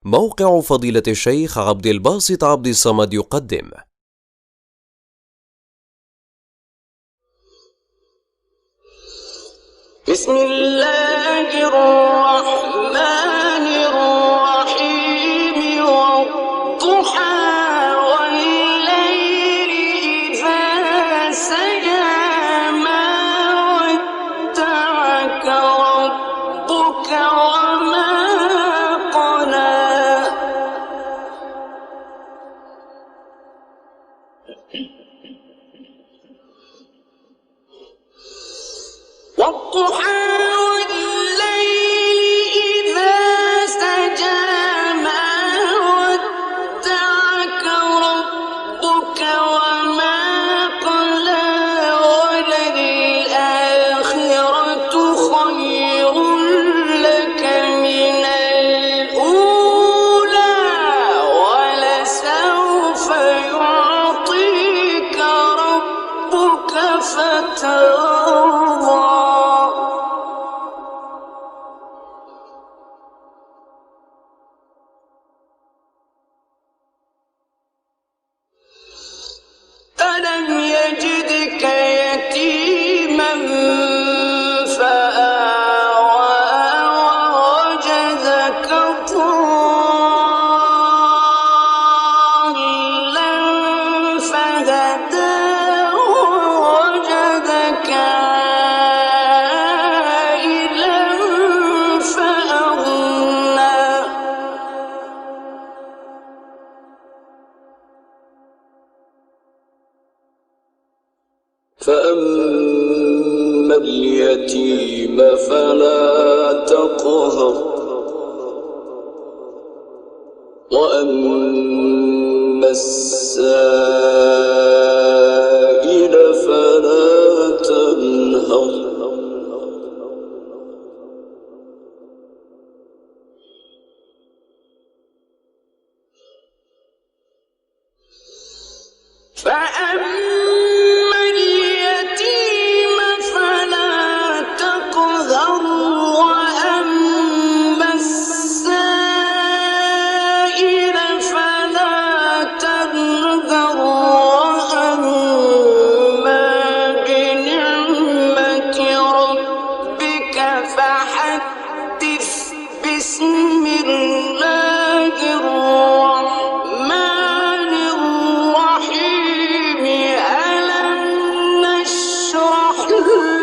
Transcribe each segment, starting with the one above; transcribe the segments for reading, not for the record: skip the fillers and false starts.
موقع فضيلة الشيخ عبد الباسط عبد الصمد يقدم. بسم الله الرحمن الرحيم والضحى والليل إذا سجى ما ودعك ربك وما قلى والضحى والليل إذا سجى ما ودعك ربك وما قلى وللآخرة خير لك من الأولى ولسوف يعطيك ربك فترضى ألم يجدك يتيما فآوى ووجدك ضالا فهدى ووجدك عائلا فأغنى فأما اليتيم فلا تقهر وأما السائل فلا تنهر فأما اليتيم فلا تقهر وأما السائل فلا تنهر وأما بنعمة ربك فحدث بسم الله الرحمن الرحيم ألم نشرح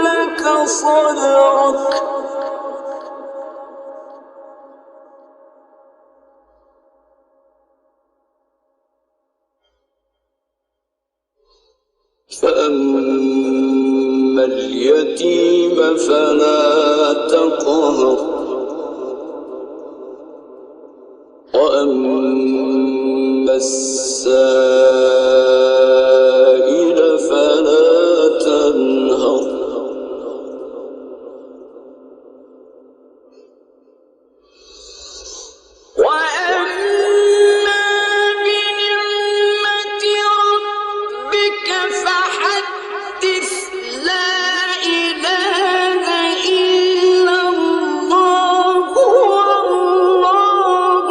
لك صدرك فأما اليتيم فلا تقهر وأما السائل فلا تنهر وأما بنعمة ربك فحدث لا إله إلا الله والله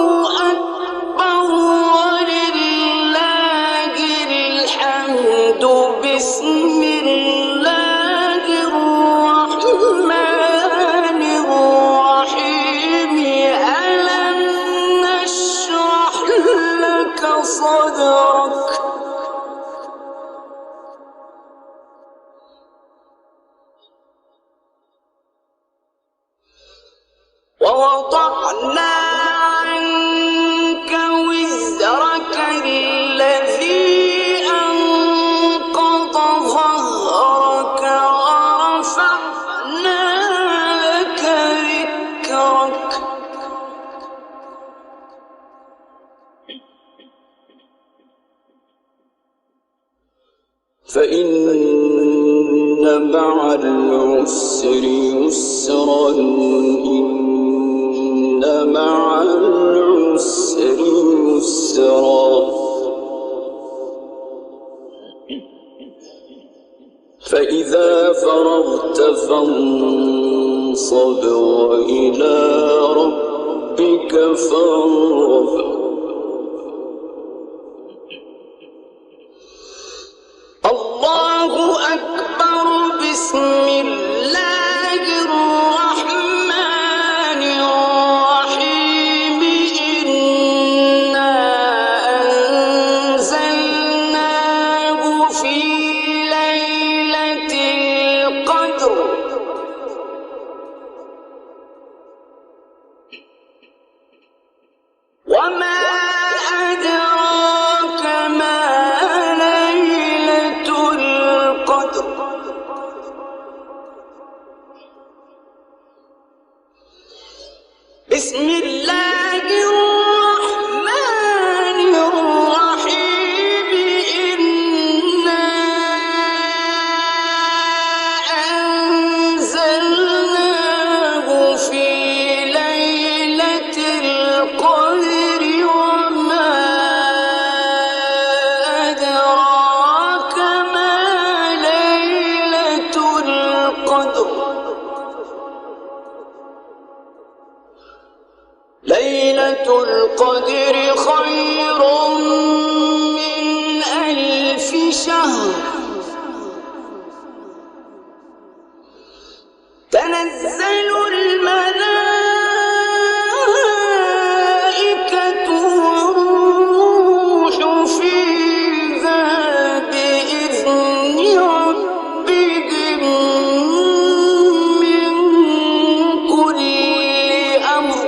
أكبر ولله الحمد بسم الله الرحمن الرحيم ألم نشرح لك صدرك ووضعنا عنك وزرك الذي أنقض ظهرك ورفعنا لك ذكرك فإن مع العسر يسرا إن مع العسر يسرا فإذا فرغت فانصب وإلى ربك ربك فارغب الله أكبر بسم الله الرحمن الرحيم إنا أنزلناه في ليلة القدر وما أدراك ما ليلة القدر بسم الله الرحمن الرحيم إنا أنزلناه في ليلة القدر وما أدراك ما ليلة القدر ليلة القدر خير من 1000 شهر تنزل الملائكة والروح فيها بإذن ربهم من كل أمر